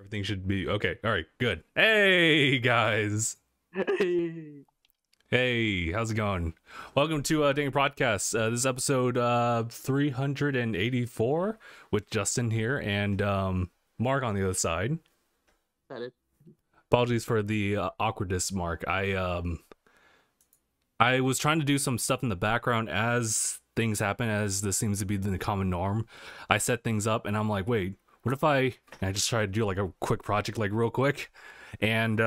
Everything should be okay. All right, good. Hey guys. Hey. Hey, how's it going? Welcome to DangIT Prodcast. This is episode 384 with Justin here and Mark on the other side. That it? Apologies for the awkwardness, Mark. I was trying to do some stuff in the background as things happen, as this seems to be the common norm. I set things up and I'm like, wait, what if I just try to do like a quick project, like real quick, and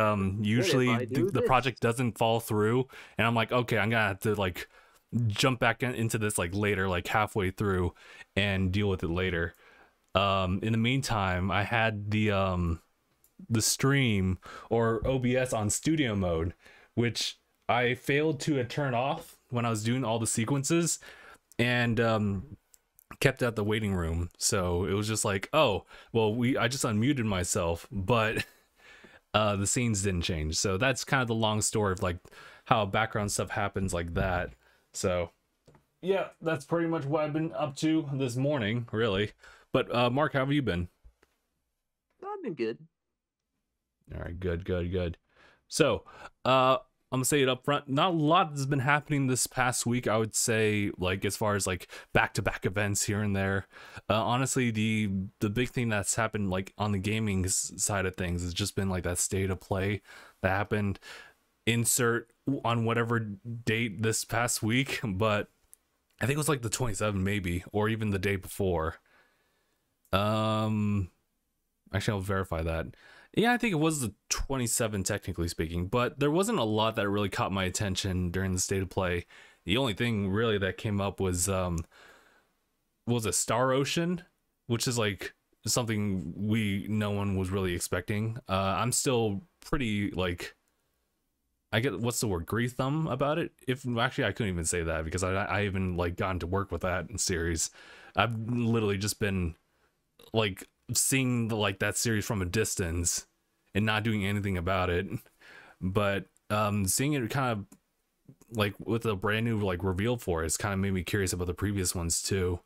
usually the project doesn't fall through, and I'm like, okay, I'm gonna have to like jump back into this like later, like halfway through, and deal with it later. In the meantime, I had the stream or OBS on studio mode, which I failed to turn off when I was doing all the sequences, and kept at the waiting room. So it was just like, oh well, I just unmuted myself, but the scenes didn't change. So that's kind of the long story of like how background stuff happens like that. So yeah, that's pretty much what I've been up to this morning, really. But Mark, how have you been? I've been good. All right, good. So I'm gonna say it up front, not a lot has been happening this past week, I would say, like as far as like back-to-back events here and there. Honestly, the big thing that's happened like on the gaming side of things has just been like that state of play that happened, insert on whatever date this past week, but I think it was like the 27th maybe, or even the day before. Actually, I'll verify that. Yeah, I think it was the 27th, technically speaking, but there wasn't a lot that really caught my attention during the state of play. The only thing really that came up was a Star Ocean, which is like something no one was really expecting. I'm still pretty like, I get, what's the word, grief thumb about it. If actually I couldn't even say that because I even like gotten to work with that series. I've literally just been like seeing like that series from a distance and not doing anything about it, but seeing it kind of like with a brand new like reveal for it's kind of made me curious about the previous ones too.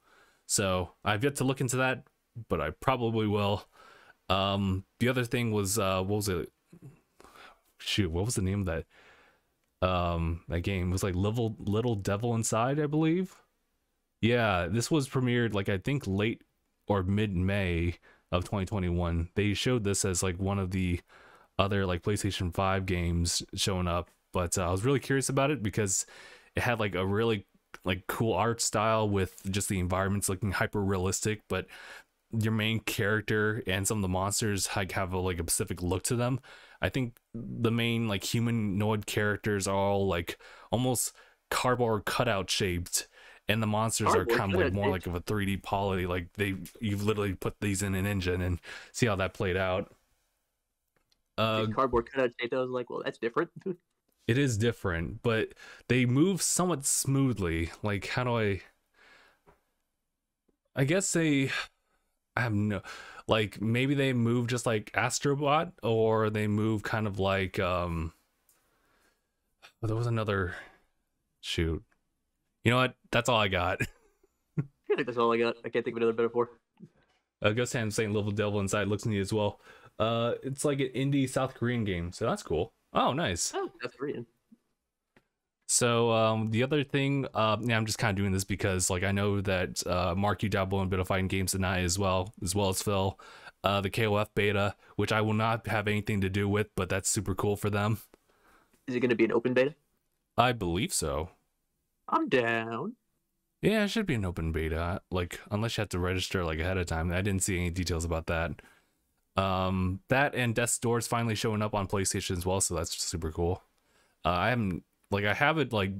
So I've yet to look into that, but I probably will. The other thing was what was it, shoot, what was the name of that that game? It was like Little Devil Inside, I believe. Yeah, this was premiered like I think late or mid-May of 2021. They showed this as like one of the other like PlayStation 5 games showing up, but I was really curious about it because it had like a really like cool art style with just the environments looking hyper realistic, but your main character and some of the monsters like have a like a specific look to them. I think the main like humanoid characters are all like almost cardboard cutout shaped, and the monsters are kind of like more like of a 3D poly, like you've literally put these in an engine and see how that played out. Cardboard cutout shape, I was like, well, that's different. It is different, but they move somewhat smoothly. Like, how do I guess I have no, like maybe they move just like Astrobot, or they move kind of like there was another, shoot. You know what? That's all I got. I think that's all I got. I can't think of another metaphor. Ghost Hand saying Little Devil Inside looks neat as well. It's like an indie South Korean game, so that's cool. Oh, nice. Oh, South Korean. So the other thing, yeah, I'm just kind of doing this because like I know that Mark, you dabble in a bit of fighting games tonight as well as Phil. The KOF beta, which I will not have anything to do with, but that's super cool for them. Is it going to be an open beta? I believe so. I'm down. Yeah, it should be an open beta, like unless you have to register like ahead of time. I didn't see any details about that. That and Death's Door is finally showing up on PlayStation as well, so that's super cool. I haven't I have it like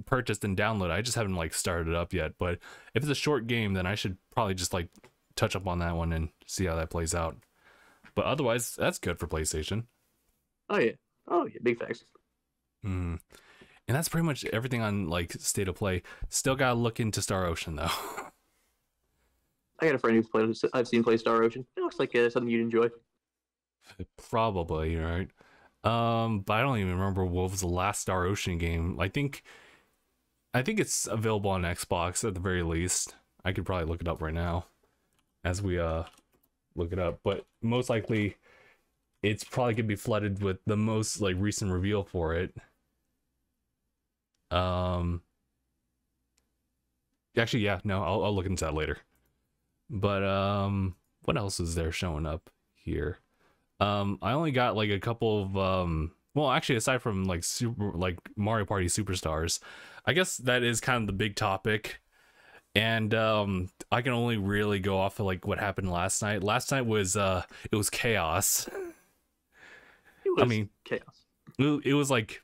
purchased and downloaded. I just haven't like started it up yet. But if it's a short game, then I should probably just like touch up on that one and see how that plays out. But otherwise, that's good for PlayStation. Oh yeah, big facts. And that's pretty much everything on like state of play. Still gotta look into Star Ocean though. I got a friend I've seen play Star Ocean. It looks like something you'd enjoy. Probably, right? But I don't even remember what was the last Star Ocean game. I think it's available on Xbox at the very least. I could probably look it up right now as we look it up, but most likely it's probably gonna be flooded with the most like recent reveal for it. Actually, yeah, no, I'll look into that later. But what else is there showing up here? I only got like a couple of well, actually, aside from like Mario Party Superstars, I guess that is kind of the big topic. And I can only really go off of like what happened last night. Last night was it was chaos. It was chaos. It was like,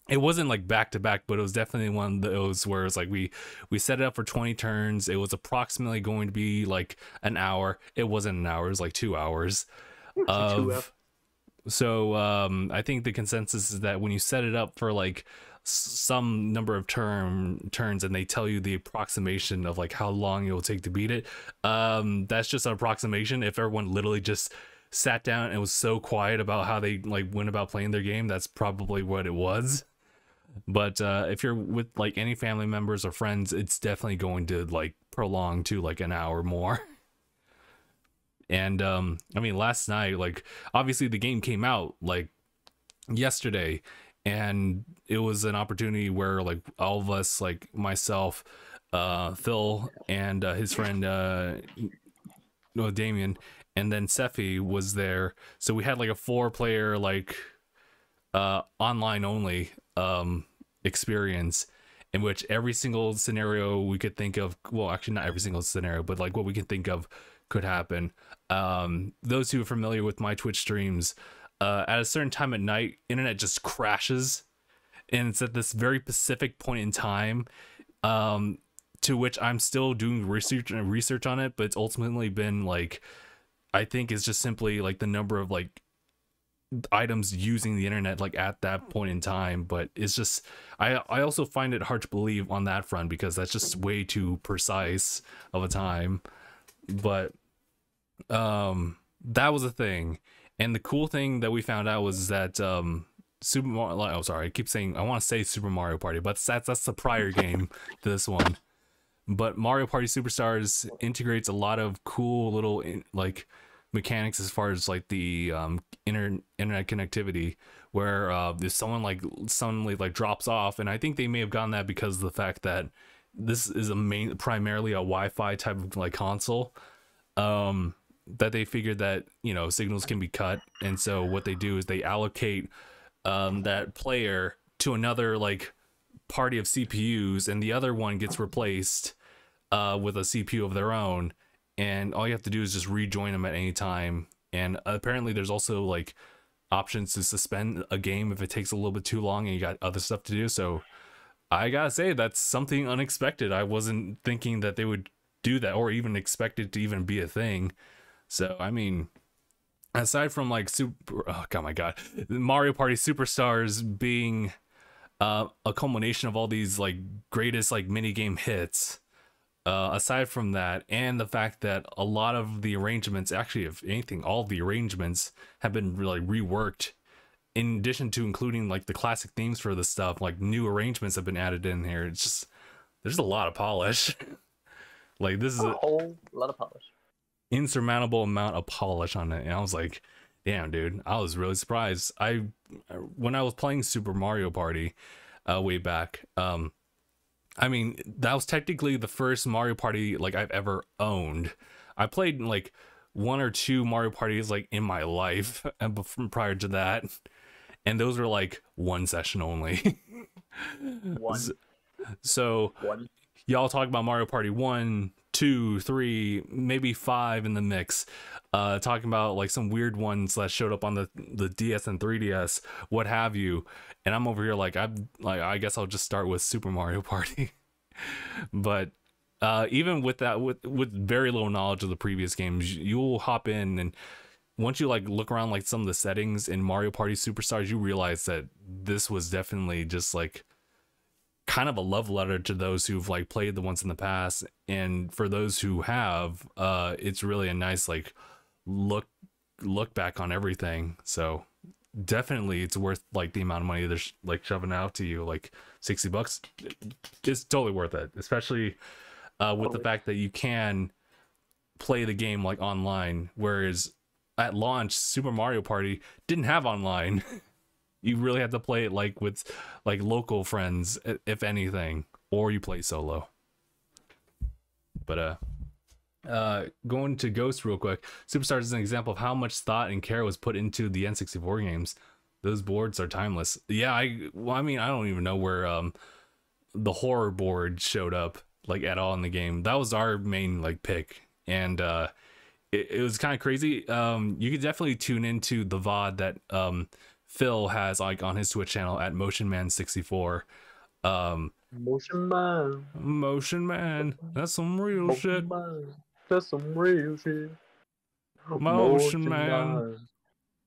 it wasn't like back to back, but it was definitely one of those where it's like we set it up for 20 turns. It was approximately going to be like an hour. It wasn't an hour, it was like 2 hours. So I think the consensus is that when you set it up for like some number of turns and they tell you the approximation of like how long it will take to beat it, that's just an approximation. If everyone literally just sat down and was so quiet about how they like went about playing their game, that's probably what it was. But if you're with like any family members or friends, it's definitely going to like prolong to like an hour more. And I mean, last night, like obviously the game came out like yesterday, and it was an opportunity where like all of us, like myself, Phil, and his friend Damien, and then Sephi was there. So we had like a 4-player like online only experience, in which every single scenario we could think of, well, actually not every single scenario, but like what we can think of could happen. Those who are familiar with my Twitch streams, at a certain time at night, internet just crashes, and it's at this very specific point in time, to which I'm still doing research on it, but it's ultimately been like, I think it's just simply like the number of like items using the internet like at that point in time. But it's just, I also find it hard to believe on that front, because that's just way too precise of a time. But that was a thing. And the cool thing that we found out was that Super Mario, oh sorry, I keep saying, I want to say Super Mario Party, but that's the prior game to this one. But Mario Party Superstars integrates a lot of cool little like mechanics as far as like the internet connectivity, where if someone like suddenly like drops off, and I think they may have gotten that because of the fact that this is primarily a Wi-Fi type of like console, that they figured that, you know, signals can be cut, and so what they do is they allocate that player to another like party of CPUs, and the other one gets replaced with a CPU of their own, and all you have to do is just rejoin them at any time. And apparently there's also like options to suspend a game if it takes a little bit too long and you got other stuff to do. So I gotta say, that's something unexpected. I wasn't thinking that they would do that, or even expect it to even be a thing. So I mean, aside from like Mario Party Superstars being a culmination of all these like greatest like mini game hits, aside from that, and the fact that a lot of the arrangements, actually if anything all of the arrangements have been really reworked, in addition to including like the classic themes for the stuff, like new arrangements have been added in here. It's just, there's a lot of polish. Like this is a whole lot of polish, insurmountable amount of polish on it. And I was like, damn dude, I was really surprised. When I was playing Super Mario Party way back, I mean, that was technically the first Mario Party like I've ever owned. I played like 1 or 2 Mario Parties like in my life and prior to that, and those were like 1 session only. So y'all talk about Mario Party 1, 2, 3, maybe 5 in the mix, talking about like some weird ones that showed up on the DS and 3DS, what have you, and I'm over here like, I guess I'll just start with Super Mario Party. But even with that, with very little knowledge of the previous games, you'll hop in, and once you like look around like some of the settings in Mario Party Superstars, you realize that this was definitely just like kind of a love letter to those who've like played the ones in the past, and for those who have, it's really a nice like look back on everything. So definitely it's worth like the amount of money they're like shoving out to you, like $60. It's totally worth it, especially with the fact that you can play the game like online, whereas at launch Super Mario Party didn't have online. You really have to play it like with like local friends, if anything, or you play solo. But going to Ghost real quick, Superstars is an example of how much thought and care was put into the N64 games. Those boards are timeless. Yeah, I mean, I don't even know where the horror board showed up like at all in the game. That was our main like pick, and it was kind of crazy. You could definitely tune into the VOD that Phil has like on his Twitch channel at MotionMan64. Motion Man, that's some real shit. That's some real shit. Motion Man.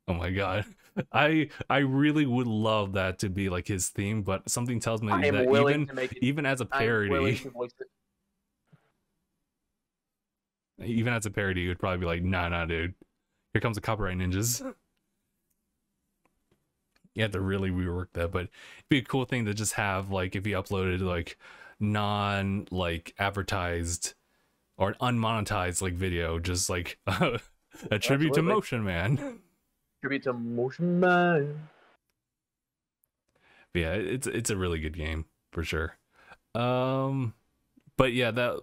Oh my god. I really would love that to be like his theme, but something tells me that even as a parody, even as a parody, it would probably be like, nah, dude. Here comes the copyright ninjas. You have to really rework that, but it'd be a cool thing to just have, like, if you uploaded like non like advertised or unmonetized like video, just like a tribute to Motion Man. Tribute to Motion Man. But yeah, it's a really good game for sure. But yeah,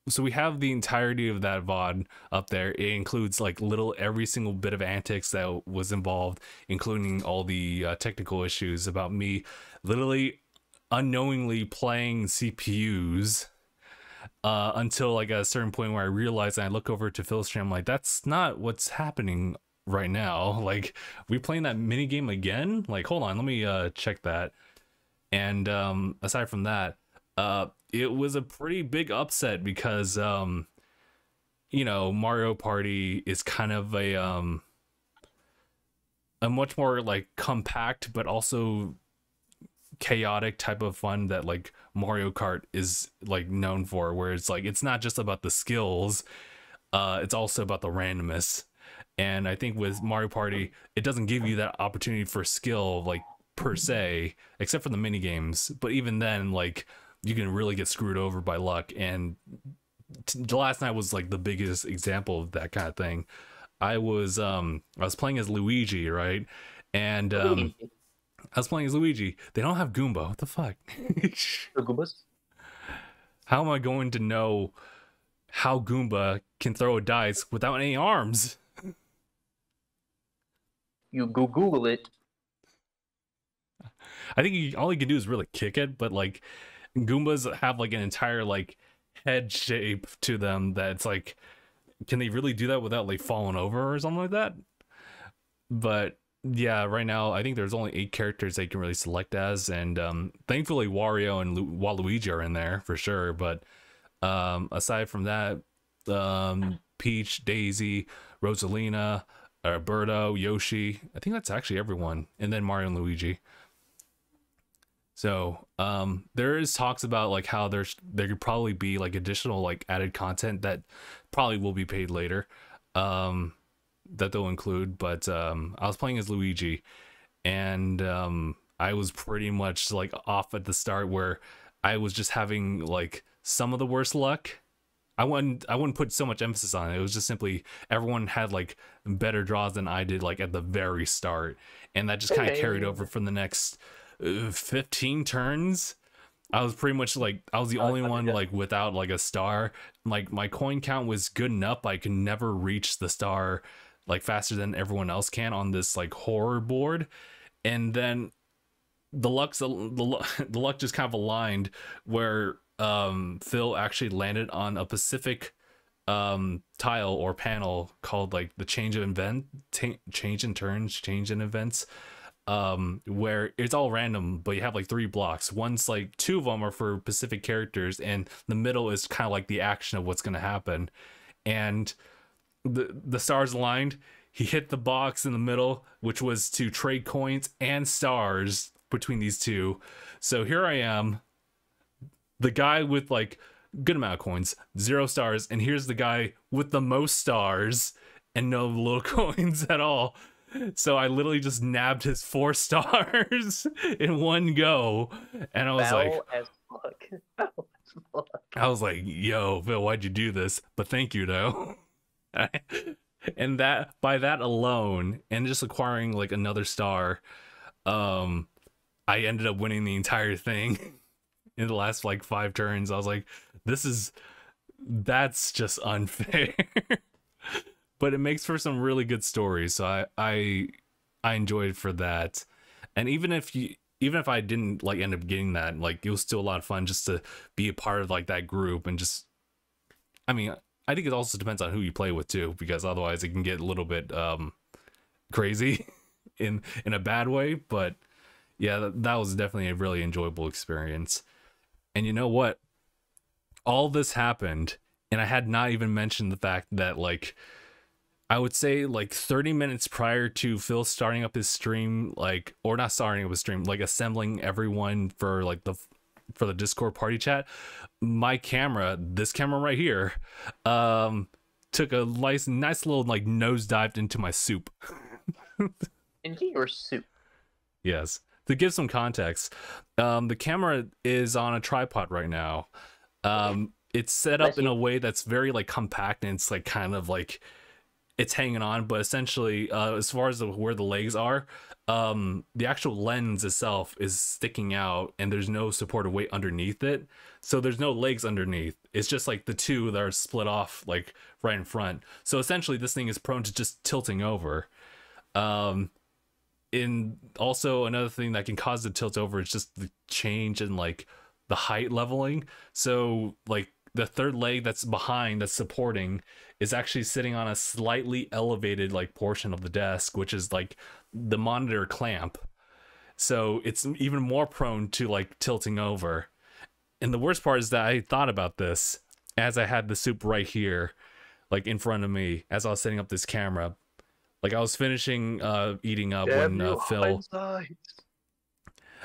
so we have the entirety of that VOD up there. It includes like every single bit of antics that was involved, including all the technical issues about me literally unknowingly playing CPUs until like at a certain point where I realized, and I look over to Phil's stream, I'm like, that's not what's happening right now. Like, we playing that mini game again? Like, hold on, let me check that. And aside from that, it was a pretty big upset because you know, Mario Party is kind of a much more like compact but also chaotic type of fun that like Mario Kart is like known for, where it's like it's not just about the skills, it's also about the randomness. And I think with Mario Party, it doesn't give you that opportunity for skill like per se, except for the mini games. But even then, like, you can really get screwed over by luck. And last night was like the biggest example of that kind of thing. I was playing as Luigi, right? And I was playing as Luigi. They don't have Goomba. What the fuck? Goombas? How am I going to know how Goomba can throw a dice without any arms? You Google it. I think all you can do is really kick it, but like Goombas have like an entire like head shape to them that's like, can they really do that without like falling over or something like that? But yeah, right now I think there's only 8 characters they can really select as, and thankfully Wario and Waluigi are in there for sure. But aside from that, Peach, Daisy, Rosalina, Birdo, Yoshi, I think that's actually everyone, and then Mario and Luigi. So there is talks about like how there could probably be like additional like added content that probably will be paid later, that they'll include. But I was playing as Luigi, and I was pretty much like off at the start, where I was just having like some of the worst luck. I wouldn't put so much emphasis on it. It was just simply everyone had like better draws than I did like at the very start, and that just kind of carried over from the next 15 turns. I was pretty much like, I was the only one like without like a star. Like my coin count was good enough, but I could never reach the star like faster than everyone else can on this like horror board. And then the luck just kind of aligned where Phil actually landed on a specific tile or panel called like the change in events, where it's all random, but you have like 3 blocks. One's like 2 of them are for specific characters, and the middle is kind of like the action of what's going to happen. And the stars aligned. He hit the box in the middle, which was to trade coins and stars between these two. So here I am, the guy with like good amount of coins, 0 stars, and here's the guy with the most stars and no little coins at all. So I literally just nabbed his 4 stars in one go, and I was I was like, yo, Phil, why'd you do this? But thank you though. And that, by that alone, and just acquiring like another star, I ended up winning the entire thing in the last like 5 turns. I was like, that's just unfair. But it makes for some really good stories, so I enjoyed for that. And even if I didn't like end up getting that, like it was still a lot of fun just to be a part of like that group. And just, I mean, I think it also depends on who you play with too, because otherwise it can get a little bit crazy in a bad way. But yeah, that was definitely a really enjoyable experience. And you know what, all this happened and I had not even mentioned the fact that, like, I would say like 30 minutes prior to Phil starting up his stream, like, or not starting up his stream, like assembling everyone for like for the Discord party chat, my camera, this camera right here, took a nice little like nosedived into my soup. Into your soup. Yes. To give some context, the camera is on a tripod right now. It's set up in a way that's very like compact, and it's like kind of like it's hanging on, but essentially as far as where the legs are, the actual lens itself is sticking out and there's no supported weight underneath it, so there's no legs underneath. It's just like the two that are split off like right in front, so essentially this thing is prone to just tilting over. In also another thing that can cause it to tilt over is just the change in like the height leveling. So like the third leg that's behind, that's supporting, is actually sitting on a slightly elevated like portion of the desk, which is like the monitor clamp, so it's even more prone to like tilting over. And the worst part is that I thought about this as I had the soup right here, like in front of me, as I was setting up this camera. Like I was finishing eating up when Phil,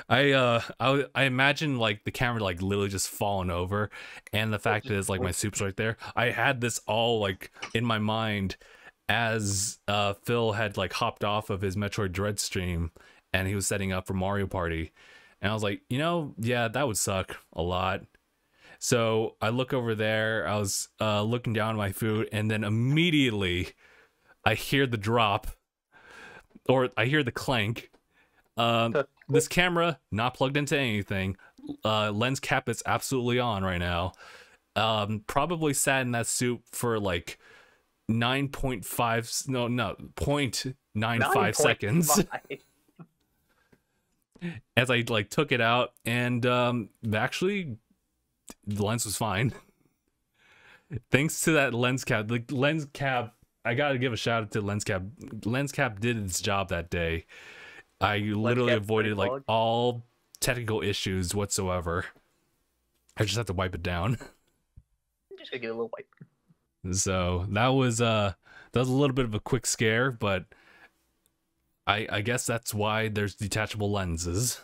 I imagine like the camera like literally just falling over, and the fact is like my soup's right there. I had this all like in my mind as Phil had like hopped off of his Metroid Dread stream and he was setting up for Mario Party, and I was like, you know, yeah, that would suck a lot. So I look over there, I was looking down at my food, and then immediately I hear the drop, or I hear the clank. This camera not plugged into anything. Lens cap is absolutely on right now. Probably sat in that soup for like 0.95 seconds as I like took it out, and actually the lens was fine. Thanks to that lens cap. The lens cap, I gotta give a shout out to lens cap. Lens cap did its job that day. I literally avoided like all technical issues whatsoever. I just have to wipe it down. Just gonna get a little wipe. So that was a little bit of a quick scare, but I guess that's why there's detachable lenses.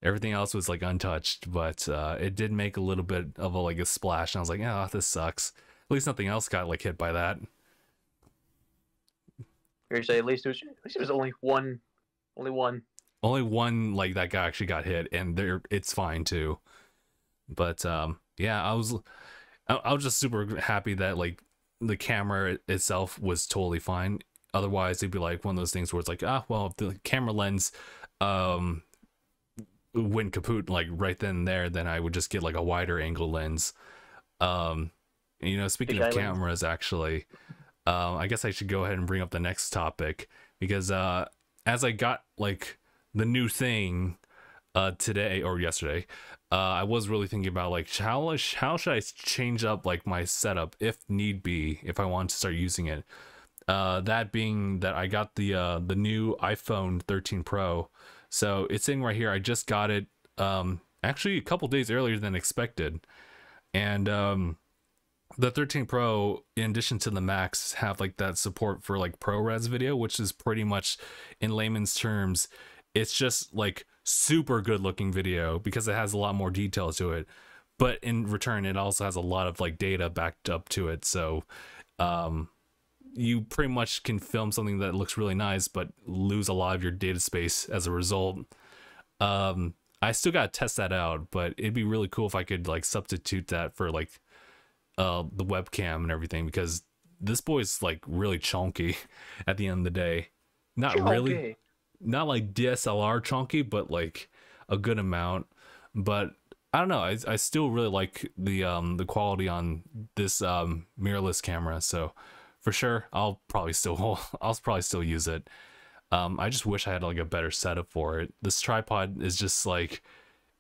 Everything else was like untouched, but it did make a little bit of a splash, and I was like, oh, this sucks. At least nothing else got like hit by that. You're say at least it was only one. Only one like that guy actually got hit, and it's fine too. But yeah, I was just super happy that like the camera itself was totally fine. Otherwise, it'd be like one of those things where it's like, ah, well, if the camera lens went kaput like right then and there, then I would just get like a wider angle lens. You know, speaking of cameras, actually, I guess I should go ahead and bring up the next topic, because as I got like the new thing today or yesterday, I was really thinking about like how should I change up like my setup if need be, if I want to start using it. That being that I got the new iPhone 13 Pro, so it's sitting right here. I just got it actually a couple days earlier than expected, and the 13 Pro, in addition to the Max, have like that support for like ProRes video, which is pretty much, in layman's terms, it's just like super good looking video because it has a lot more detail to it, but in return it also has a lot of like data backed up to it, so you pretty much can film something that looks really nice but lose a lot of your data space as a result. I still gotta test that out, but it'd be really cool if I could like substitute that for like the webcam and everything, because this boy's like really chunky at the end of the day. Not really, Okay. not like DSLR chunky, but like a good amount. But I don't know, I still really like the quality on this mirrorless camera, so for sure I'll probably still use it. I just wish I had like a better setup for it. This tripod is just like,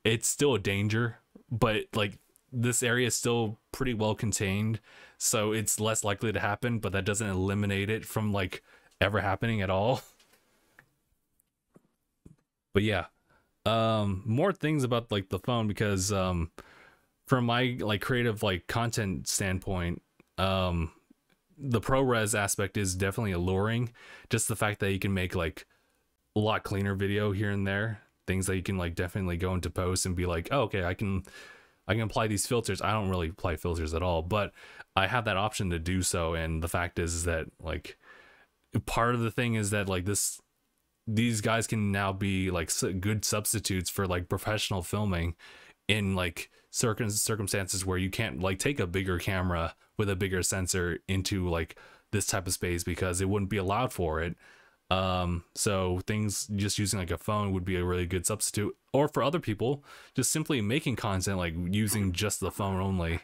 it's still a danger, but like this area is still pretty well contained, so it's less likely to happen, but that doesn't eliminate it from like ever happening at all. But yeah, more things about like the phone, because from my like creative like content standpoint, the ProRes aspect is definitely alluring. Just the fact that you can make like a lot cleaner video here and there, things that you can like definitely go into post and be like, oh, okay, I can apply these filters. I don't really apply filters at all, but I have that option to do so. And the fact is that like part of the thing is that like these guys can now be like good substitutes for like professional filming in like circumstances where you can't like take a bigger camera with a bigger sensor into like this type of space, because it wouldn't be allowed for it. So things just using like a phone would be a really good substitute, or for other people just simply making content like using just the phone only.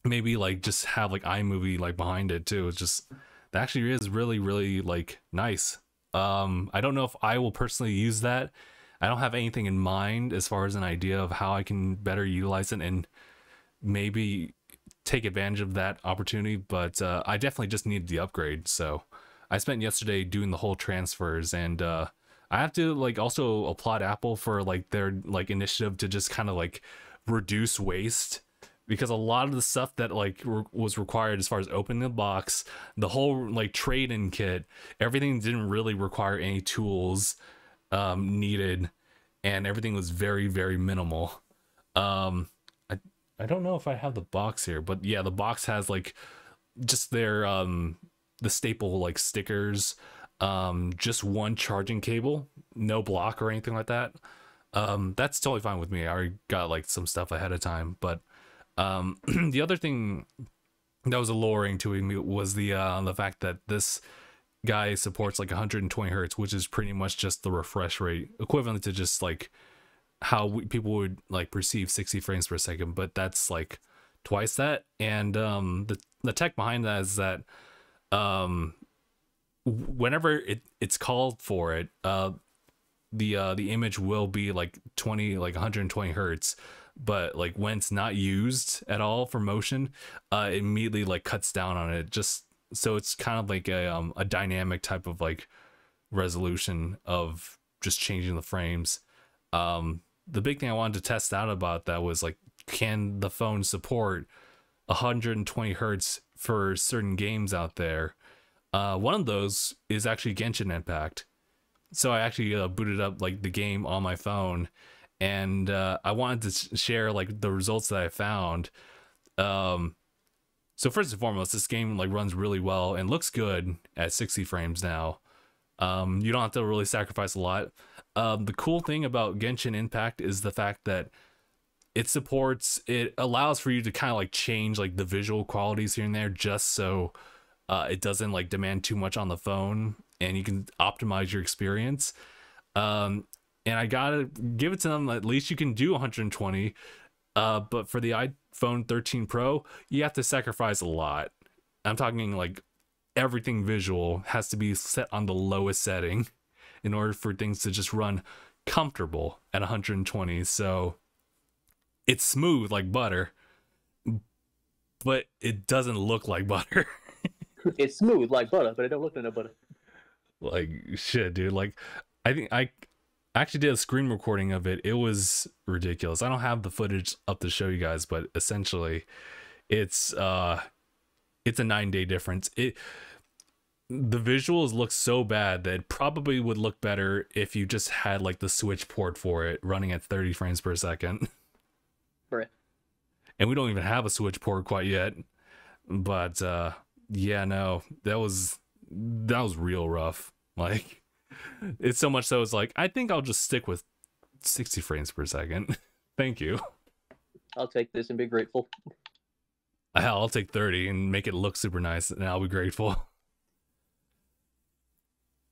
Maybe like just have like iMovie like behind it too. It's just, that actually is really, really like nice. I don't know if I will personally use that. I don't have anything in mind as far as an idea of how I can better utilize it and maybe take advantage of that opportunity, but I definitely just needed the upgrade. So I spent yesterday doing the whole transfers, and I have to like also applaud Apple for like their like initiative to just kind of like reduce waste, because a lot of the stuff that like was required as far as opening the box, the whole like trade-in kit, everything didn't really require any tools needed, and everything was very, very minimal. I don't know if I have the box here, but yeah, the box has like just their the staple like stickers, just one charging cable, no block or anything like that. That's totally fine with me. I already got like some stuff ahead of time. But the other thing that was alluring to me was the fact that this guy supports like 120 hertz, which is pretty much just the refresh rate, equivalent to just like how people would like perceive 60 frames per second, but that's like twice that. And the tech behind that is that whenever it's called for it, the image will be like 120 hertz, but like when it's not used at all for motion, it immediately like cuts down on it, just so it's kind of like a dynamic type of like resolution of just changing the frames. The big thing I wanted to test out about that was like, can the phone support 120 hertz for certain games out there? One of those is actually Genshin Impact. So I actually booted up like the game on my phone, and I wanted to share like the results that I found. So first and foremost, this game like runs really well and looks good at 60 frames now. You don't have to really sacrifice a lot. The cool thing about Genshin Impact is the fact that it allows for you to kind of like change like the visual qualities here and there, just so it doesn't like demand too much on the phone, and you can optimize your experience. And I gotta give it to them, at least you can do 120. But for the iPhone 13 Pro, you have to sacrifice a lot. I'm talking like everything visual has to be set on the lowest setting in order for things to just run comfortable at 120. So it's smooth like butter, but it doesn't look like butter. It's smooth like butter, but it don't look like no butter. Like shit, dude. Like I think I actually did a screen recording of it. It was ridiculous. I don't have the footage up to show you guys, but essentially it's a 9-day difference. The visuals look so bad that it probably would look better if you just had like the switch port for it running at 30 frames per second. Right. And we don't even have a switch port quite yet. But yeah, no, that was real rough. Like, it's so much so it's like, I think I'll just stick with 60 frames per second. Thank you. I'll take this and be grateful. I'll take 30 and make it look super nice, and I'll be grateful.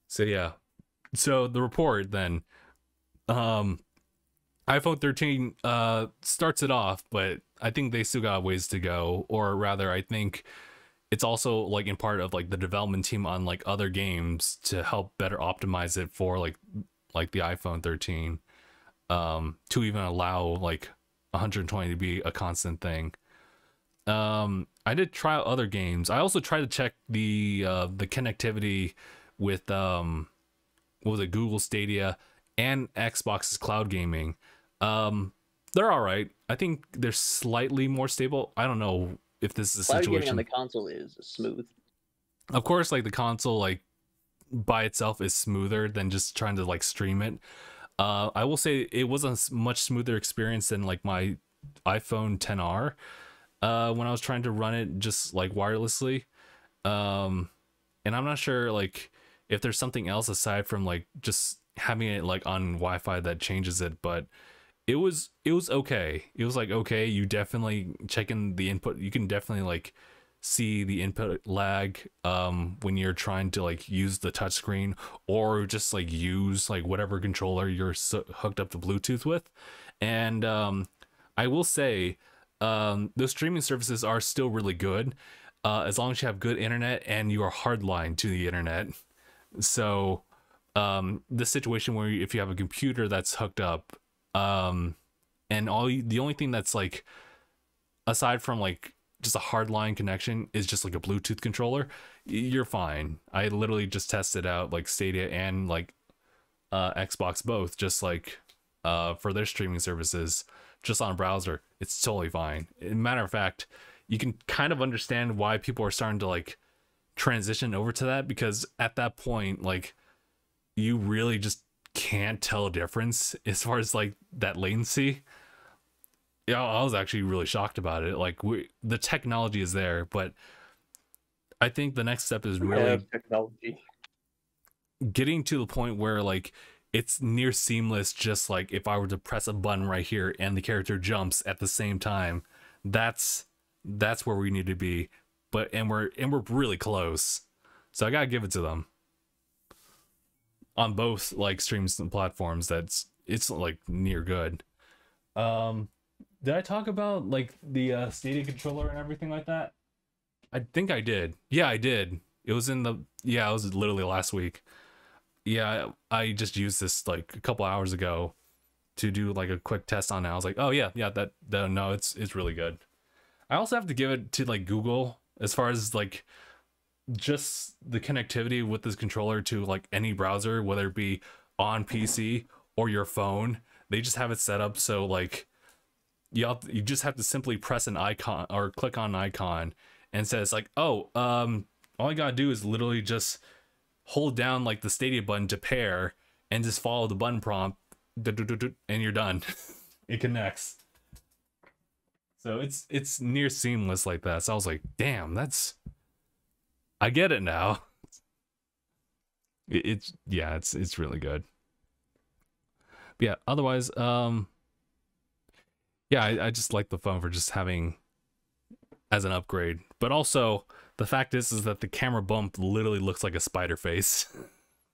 So yeah, so the report then, iPhone 13 starts it off, but I think they still got ways to go, or rather, I think it's also like in part of like the development team on like other games to help better optimize it for like the iPhone 13, to even allow like 120 to be a constant thing. I did try out other games. I also tried to check the connectivity with what was it, Google Stadia and Xbox's cloud gaming. They're all right. I think they're slightly more stable. I don't know if this is a cloud situation. Gaming on the console is smooth. Of course, like the console, like by itself is smoother than just trying to like stream it. I will say it was a much smoother experience than like my iPhone XR when I was trying to run it just like wirelessly. And I'm not sure like if there's something else aside from like just having it like on Wi-Fi that changes it, but it was okay. It was like, okay, you definitely checking the input. You can definitely like see the input lag when you're trying to like use the touchscreen or just like use like whatever controller you're hooked up to Bluetooth with. And I will say those streaming services are still really good as long as you have good internet and you are hardline to the internet. So the situation where if you have a computer that's hooked up and the only thing that's like aside from like just a hardline connection is just like a Bluetooth controller, you're fine. I literally just tested out like Stadia and like Xbox both, just like for their streaming services, just on browser. It's totally fine. Matter of fact, you can kind of understand why people are starting to like transition over to that, because at that point, like, you really just can't tell a difference as far as like that latency. Yeah, I was actually really shocked about it. Like, the technology is there, but I think the next step is really technology getting to the point where like it's near seamless. Just like if I were to press a button right here and the character jumps at the same time, that's where we need to be. But and we're really close, so I gotta give it to them on both like streams and platforms. It's like near good. Did I talk about like the Stadia controller and everything like that? I think I did. Yeah, I did. It was it was literally last week. Yeah, I just used this like a couple hours ago to do like a quick test on it. I was like, oh yeah, no, it's really good. I also have to give it to like Google as far as like just the connectivity with this controller to like any browser, whether it be on PC or your phone. They just have it set up so like you just have to simply press an icon or click on an icon, and it says like, oh, all you gotta do is literally just hold down like the Stadia button to pair and just follow the button prompt, and you're done. It connects. So it's near seamless like that. So I was like, damn, I get it now. It's really good. But yeah, otherwise, yeah, I just like the phone for just having as an upgrade. But also, the fact is that the camera bump literally looks like a spider face.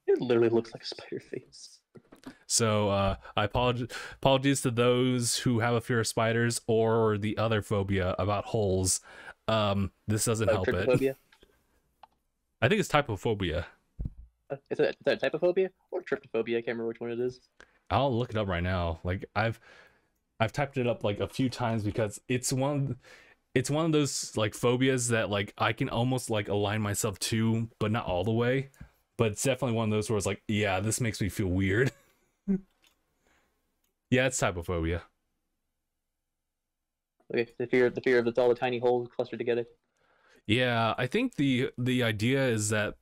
It literally looks like a spider face. So I apologies to those who have a fear of spiders or the other phobia about holes. This doesn't help it. I think it's typophobia. Is that typophobia or tryptophobia? I can't remember which one it is. I'll look it up right now. Like I've typed it up like a few times because it's one of those like phobias that like I can almost like align myself to, but not all the way. But it's definitely one of those where it's like, yeah, this makes me feel weird. Yeah, it's typophobia. Okay, the fear of all the tiny holes clustered together. Yeah, I think the idea is that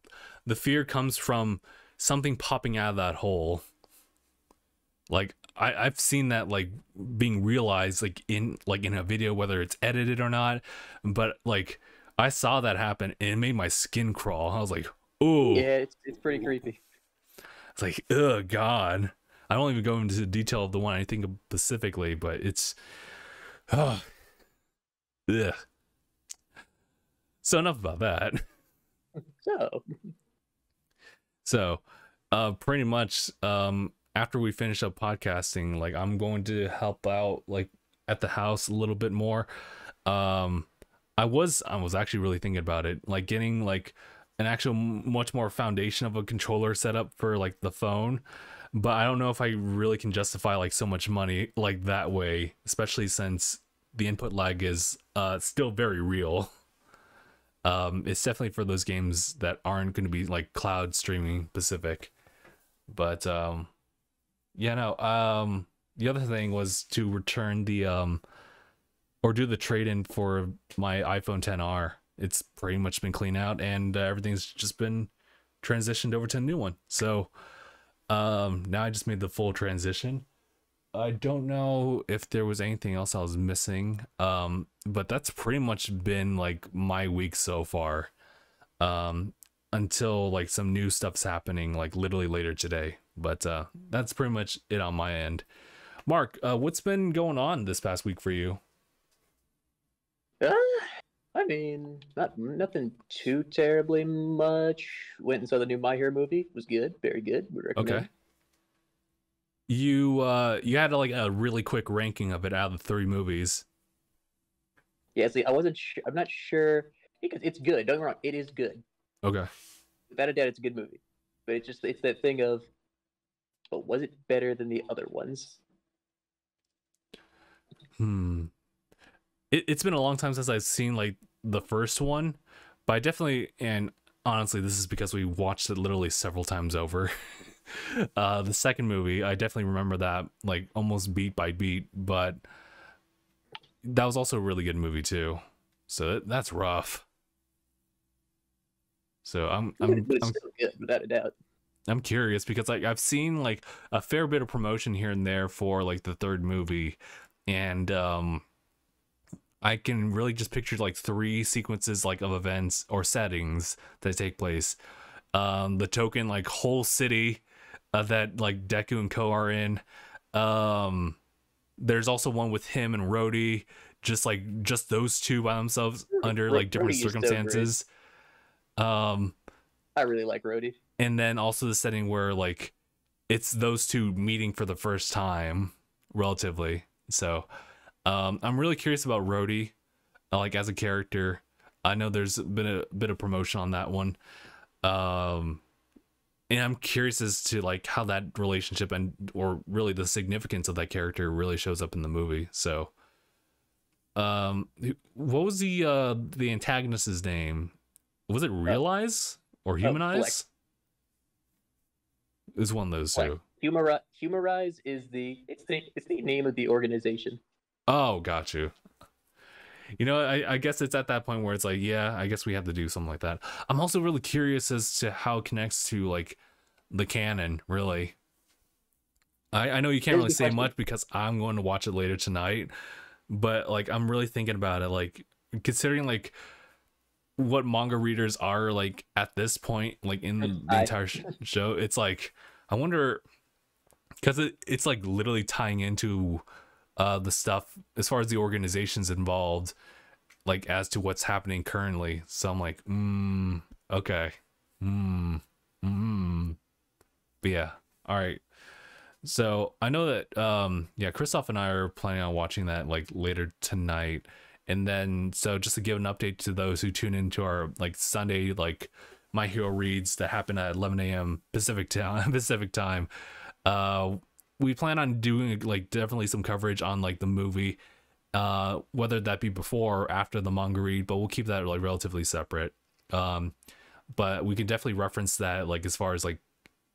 the fear comes from something popping out of that hole. Like I've seen that like being realized like in a video, whether it's edited or not, but like I saw that happen and it made my skin crawl. I was like, oh yeah, it's pretty creepy. It's like, oh god. I don't even go into the detail of the one I think of specifically, but it's ugh. So enough about that. So, So, pretty much, after we finish up podcasting, like I'm going to help out like at the house a little bit more. Um, I was actually really thinking about it, like getting like an actual much more foundation of a controller setup for like the phone, but I don't know if I really can justify like so much money like that way, especially since the input lag is still very real. It's definitely for those games that aren't going to be like cloud streaming specific. But yeah, no. The other thing was to return the or do the trade in for my iPhone 10R. It's pretty much been cleaned out, and everything's just been transitioned over to a new one. So now I just made the full transition. I don't know if there was anything else I was missing, but that's pretty much been like my week so far, until like some new stuff's happening like literally later today. But that's pretty much it on my end. Mark, what's been going on this past week for you? I mean, nothing too terribly much. Went and saw the new My Hero movie. Was good, very good. Would recommend. Okay. You had like a really quick ranking of it out of the 3 movies. Yeah, see, I wasn't. I'm not sure because it's good. Don't get me wrong, it is good. Okay. Without a doubt, it's a good movie. But it's that thing of, but was it better than the other ones? It's been a long time since I've seen like the first one, but I definitely, and honestly, this is because we watched it literally several times over. The second movie, I definitely remember that like almost beat by beat, but that was also a really good movie too. So that's rough. So I'm still good, without a doubt. I'm curious because like I've seen like a fair bit of promotion here and there for like the third movie, and I can really just picture like 3 sequences like of events or settings that take place. The token like whole city that like Deku and Ko are in. There's also one with him and Rhodey, just those two by themselves under like different circumstances. I really like Rhodey. And then also the setting where like it's those two meeting for the first time, relatively. So I'm really curious about Rhodey, like as a character. I know there's been a bit of promotion on that one, and I'm curious as to like how that relationship or really the significance of that character really shows up in the movie. So, what was the antagonist's name? Was it Realize or Humanize? It was one of those two. Humorize is the name of the organization. Oh, got you. You know, I guess it's at that point where it's like, yeah, I guess we have to do something like that. I'm also really curious as to how it connects to like the canon, really. I know you can't really say much because I'm going to watch it later tonight, but like I'm really thinking about it, like considering like what manga readers are like at this point, like in the entire show. It's like I wonder, because it's like literally tying into the stuff as far as the organizations involved, like as to what's happening currently. So I'm like, okay, but yeah, all right. So I know that yeah, Christoph and I are planning on watching that like later tonight. And then so just to give an update to those who tune into our like Sunday like My Hero reads that happen at 11 a.m. Pacific time, we plan on doing like definitely some coverage on like the movie, whether that be before or after the manga read, but we'll keep that like relatively separate. But we can definitely reference that like as far as like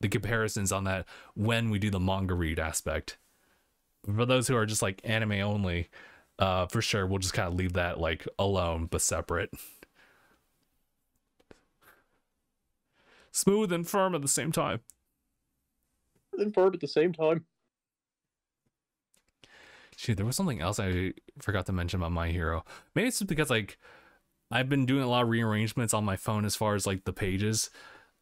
the comparisons on that when we do the manga read aspect. For those who are just like anime only, for sure we'll just kind of leave that like alone but separate. Smooth and firm at the same time. Shoot, there was something else I forgot to mention about My Hero. Maybe it's just because like I've been doing a lot of rearrangements on my phone as far as like the pages.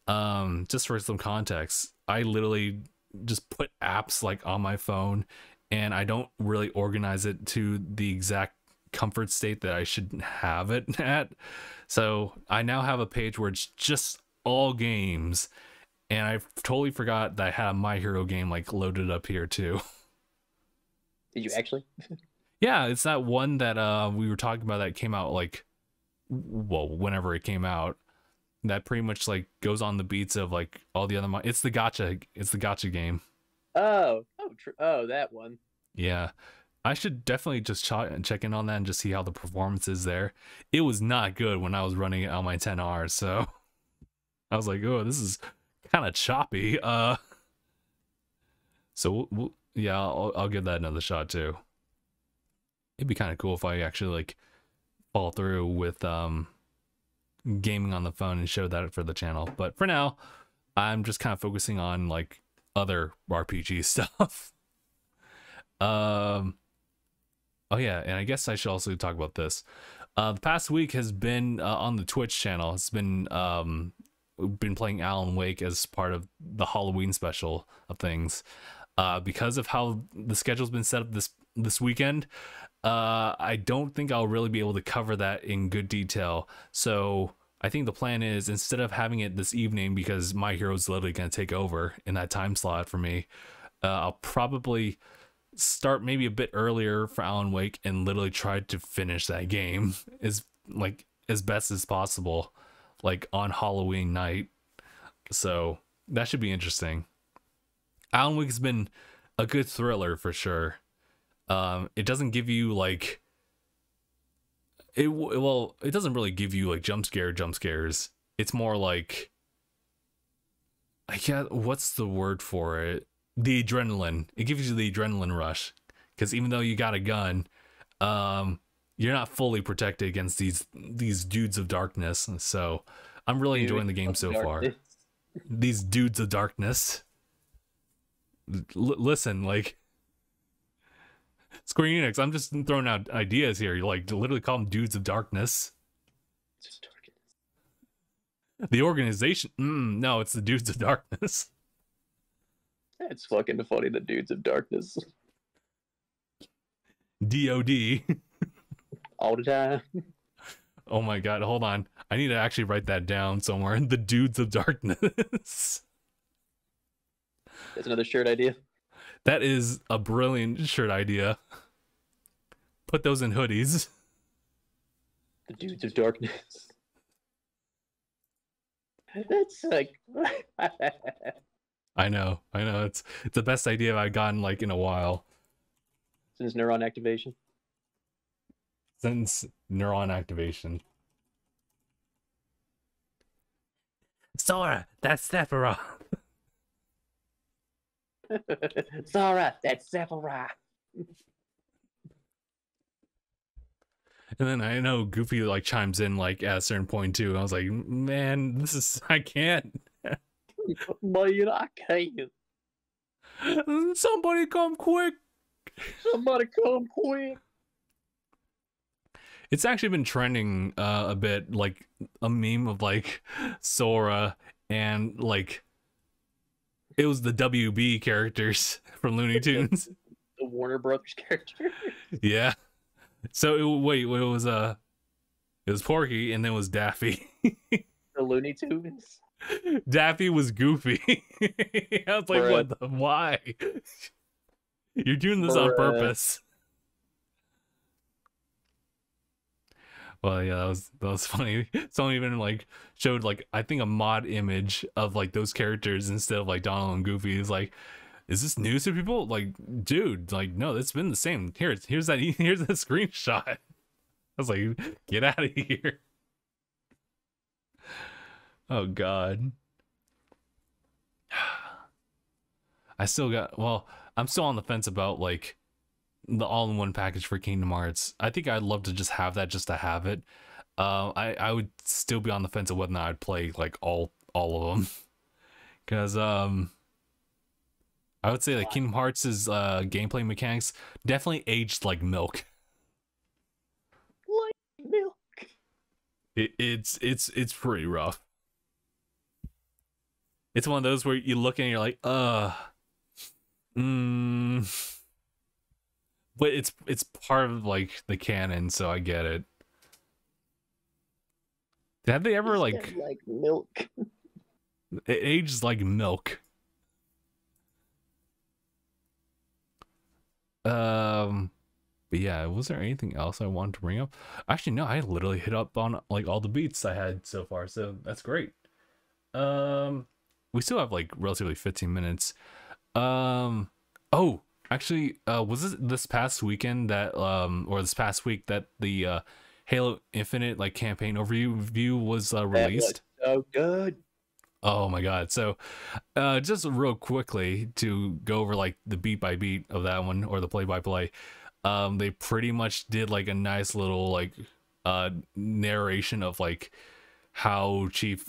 Just for some context, I literally just put apps like on my phone, and I don't really organize it to the exact comfort state that I should have it at. So I now have a page where it's just all games, and I totally forgot that I had a My Hero game like loaded up here too. Did you actually? Yeah, it's that one that we were talking about that came out like, well, whenever it came out, that pretty much like goes on the beats of like all the other it's the gotcha game. Oh, that one. Yeah, I should definitely just check in on that and just see how the performance is there. It was not good when I was running it on my 10R, so I was like, oh, this is kind of choppy. So yeah, I'll give that another shot too. It'd be kind of cool if I actually like follow through with gaming on the phone and show that for the channel. But for now, I'm just kind of focusing on like other RPG stuff. Oh yeah, and I guess I should also talk about this. The past week has been on the Twitch channel. It's been we've been playing Alan Wake as part of the Halloween special of things. Because of how the schedule's been set up this weekend, I don't think I'll really be able to cover that in good detail. So I think the plan is, instead of having it this evening, because My Hero's literally going to take over in that time slot for me, I'll probably start maybe a bit earlier for Alan Wake and literally try to finish that game as best as possible, like on Halloween night. So that should be interesting. Alan Wake has been a good thriller for sure. It doesn't give you like it doesn't really give you like jump scares. It's more like, I can't, what's the word for it? The adrenaline. It gives you the adrenaline rush, because even though you got a gun, you're not fully protected against these dudes of darkness. So I'm really enjoying the game so far. These dudes of darkness. Listen, like, Square Enix, I'm just throwing out ideas here. You like to literally call them dudes of darkness. The organization, no, it's the dudes of darkness. It's fucking funny, the dudes of darkness. DOD. All the time. Oh my god, hold on. I need to actually write that down somewhere. The dudes of darkness. That's another shirt idea. That is a brilliant shirt idea. Put those in hoodies. The dudes of darkness. That's like I know. It's the best idea I've gotten like in a while. Since neuron activation. Sora, that's Sephiroth. Sora, that's Sephiroth. And then I know Goofy like chimes in like at a certain point too. And I was like, man, I can't. Man, I can't. Somebody come quick. Somebody come quick. It's actually been trending a bit, like a meme of like Sora and like it was the WB characters from Looney Tunes. The Warner Brothers character. Yeah. So it was Porky, and then it was Daffy. The Looney Tunes. Daffy was Goofy. I was like, why? You're doing this on purpose. Well, yeah, that was funny. Someone even like showed like, I think, a mod image of like those characters instead of like Donald and Goofy. It's like, is this news to people? Like, dude, like, no, it's been the same. Here's that screenshot. I was like, get out of here. Oh god. I'm still on the fence about like the all-in-one package for Kingdom Hearts. I think I'd love to just have that just to have it. I would still be on the fence of whether or not I'd play like all of them. Because I would say that Kingdom Hearts' gameplay mechanics definitely aged like milk. Like milk. It's pretty rough. It's one of those where you look and you're like, but it's part of like the canon, so I get it. Have they ever like milk? It ages like milk. But yeah, was there anything else I wanted to bring up? Actually, no, I literally hit up on like all the beats I had so far, so that's great. We still have like relatively 15 minutes. Oh, actually, was this past weekend that or this past week that the Halo Infinite like campaign overview was released? That was so good. Oh my god. So just real quickly to go over like the beat by beat of that one, or the play by play. They pretty much did like a nice little like narration of like how Chief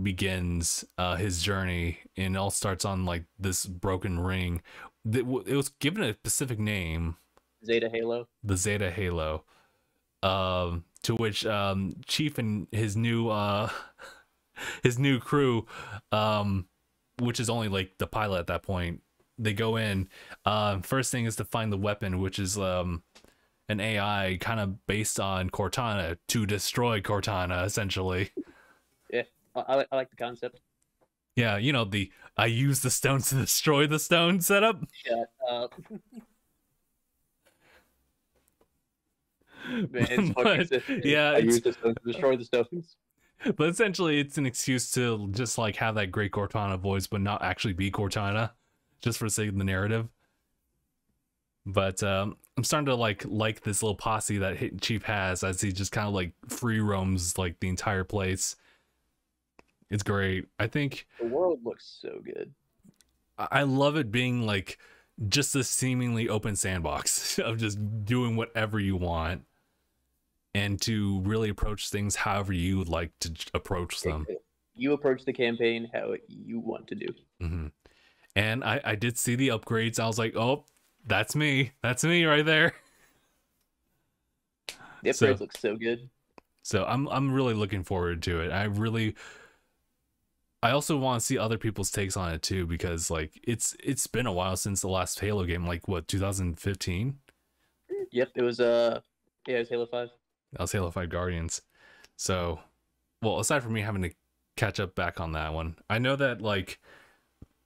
begins his journey, and it all starts on like this broken ring. It was given a specific name, Zeta Halo. The Zeta Halo. To which Chief and his new crew, which is only like the pilot at that point, they go in. First thing is to find the weapon, which is an AI kind of based on Cortana, to destroy Cortana, essentially. Yeah, I like the concept. Yeah, you know, the I use the stones to destroy the stone setup. Shut up. Man, But, yeah, I use the stones to destroy the stones. But essentially, it's an excuse to just like have that great Cortana voice, but not actually be Cortana, just for the sake of the narrative. But I'm starting to like this little posse that Chief has, as he just kind of like free roams like the entire place. It's great. I think the world looks so good. I love it being like just a seemingly open sandbox of just doing whatever you want, and to really approach things however you would like to approach them. You approach the campaign how you want to do. Mm-hmm. And I did see the upgrades. I was like, oh, that's me. That's me right there. The upgrades look so good. So I'm really looking forward to it. I also want to see other people's takes on it too, because like it's been a while since the last Halo game, like what, 2015? Yep, it was it was Halo 5. That was Halo 5 Guardians. So, well, aside from me having to catch up back on that one, I know that like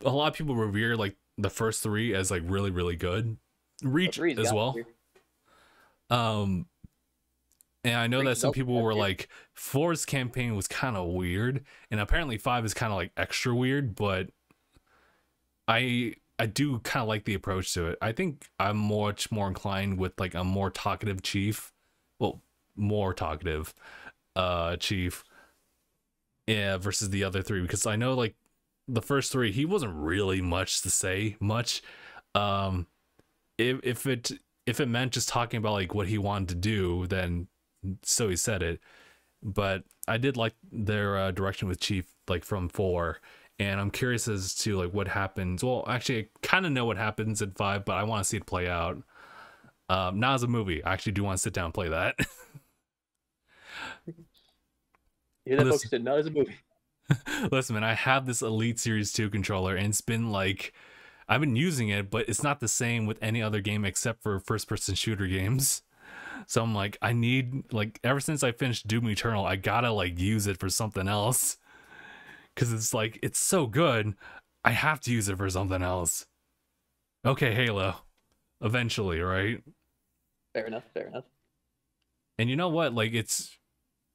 a lot of people revere like the first 3 as like really, really good. Reach as well. And I know that some people were like, 4's campaign was kind of weird, and apparently 5 is kind of like extra weird, but I do kind of like the approach to it. I think I'm much more inclined with like a more talkative Chief. Well, more talkative Chief, yeah, versus the other 3, because I know like the first 3 he wasn't really much to say much. If it meant just talking about like what he wanted to do, then so he said it. But I did like their direction with Chief, like from 4, and I'm curious as to like what happens. Well, actually, I kind of know what happens in 5, but I want to see it play out. Not as a movie. I actually do want to sit down and play that. Yeah, that focused it not as a movie. Listen, man, I have this Elite Series 2 controller, and it's been like, I've been using it, but it's not the same with any other game except for first-person shooter games. So I'm like, I need, like, ever since I finished Doom Eternal, I gotta like use it for something else, because it's like, it's so good, I have to use it for something else. Okay, Halo, eventually, right? Fair enough. And you know what, like,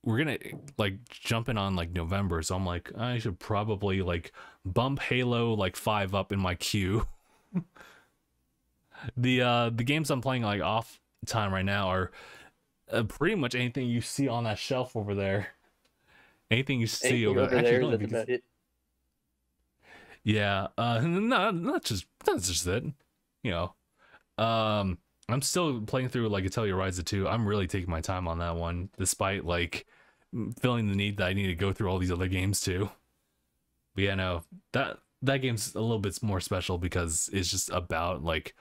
we're gonna like jump in on like November, so I'm like, I should probably like bump Halo like 5 up in my queue. The games I'm playing like off time right now are pretty much anything you see on that shelf over there. Anything you see over there. Actually, that's about it. Yeah, not just it. You know, I'm still playing through like Atelier Ryza 2. I'm really taking my time on that one, despite like feeling the need that I need to go through all these other games too. But yeah, no, that game's a little bit more special because it's just about like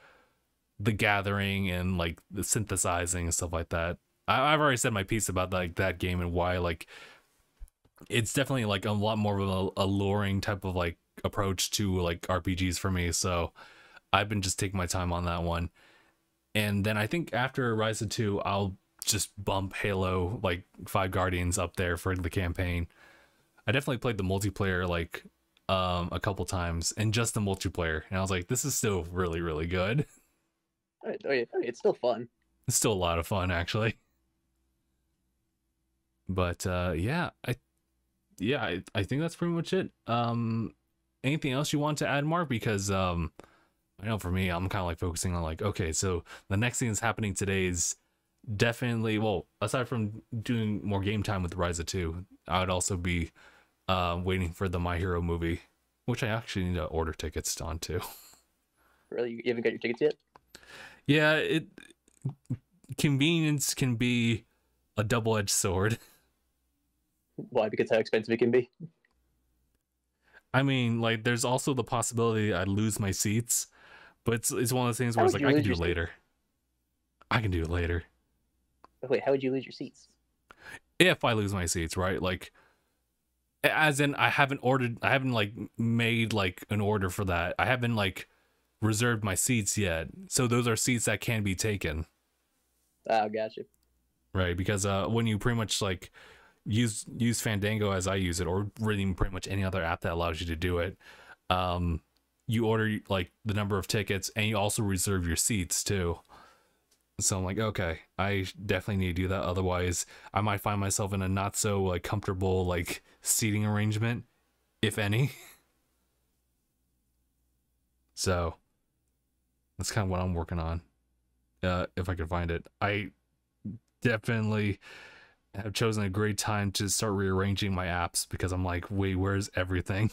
the gathering and like the synthesizing and stuff like that. I've already said my piece about like that game and why like it's definitely like a lot more of a alluring type of like approach to like RPGs for me. So I've been just taking my time on that one. And then I think after Rise of 2, I'll just bump Halo, like 5 Guardians up there for the campaign. I definitely played the multiplayer like a couple times, and just the multiplayer, and I was like, this is still really, really good. Oh, yeah, it's still fun. It's still a lot of fun, actually. But yeah, I think that's pretty much it. Anything else you want to add, Mark? Because I know for me, I'm kind of like focusing on like, okay, so the next thing that's happening today is definitely, well, aside from doing more game time with Rise of 2, I would also be waiting for the My Hero movie, which I actually need to order tickets on too. Really? You haven't got your tickets yet? Yeah, convenience can be a double-edged sword. Why? Because how expensive it can be? I mean, like, there's also the possibility I'd lose my seats, but it's one of those things where it's like, I can do it later. I can do it later. Wait, how would you lose your seats? If I lose my seats, right? Like, as in, I haven't like made like an order for that. I haven't like reserved my seats yet. So those are seats that can be taken. Oh, gotcha. Right, because when you pretty much like use Fandango as I use it, or really pretty much any other app that allows you to do it, you order like the number of tickets, and you also reserve your seats too. So I'm like, okay, I definitely need to do that. Otherwise, I might find myself in a not so like comfortable like seating arrangement, if any. So that's kind of what I'm working on. If I could find it, I definitely have chosen a great time to start rearranging my apps, because I'm like, wait, where's everything?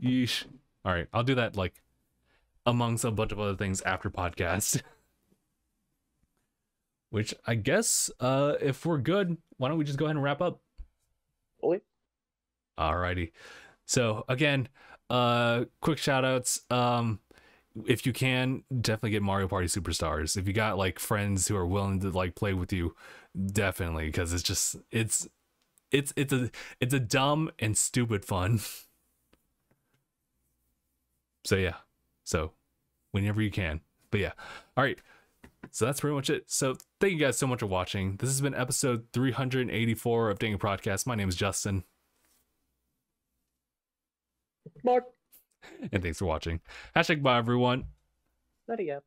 Yeesh. All right, I'll do that like amongst a bunch of other things after podcast. Which I guess if we're good, why don't we just go ahead and wrap up? Okay. Alrighty. So again, quick shout outs. If you can, definitely get Mario Party Superstars. If you got like friends who are willing to like play with you, definitely, because it's just it's a dumb and stupid fun. So yeah, so whenever you can. But yeah, all right. So that's pretty much it. So thank you guys so much for watching. This has been episode 384 of DangIT Prodcast. My name is Justin. Mark. And thanks for watching. # bye, everyone. There you go.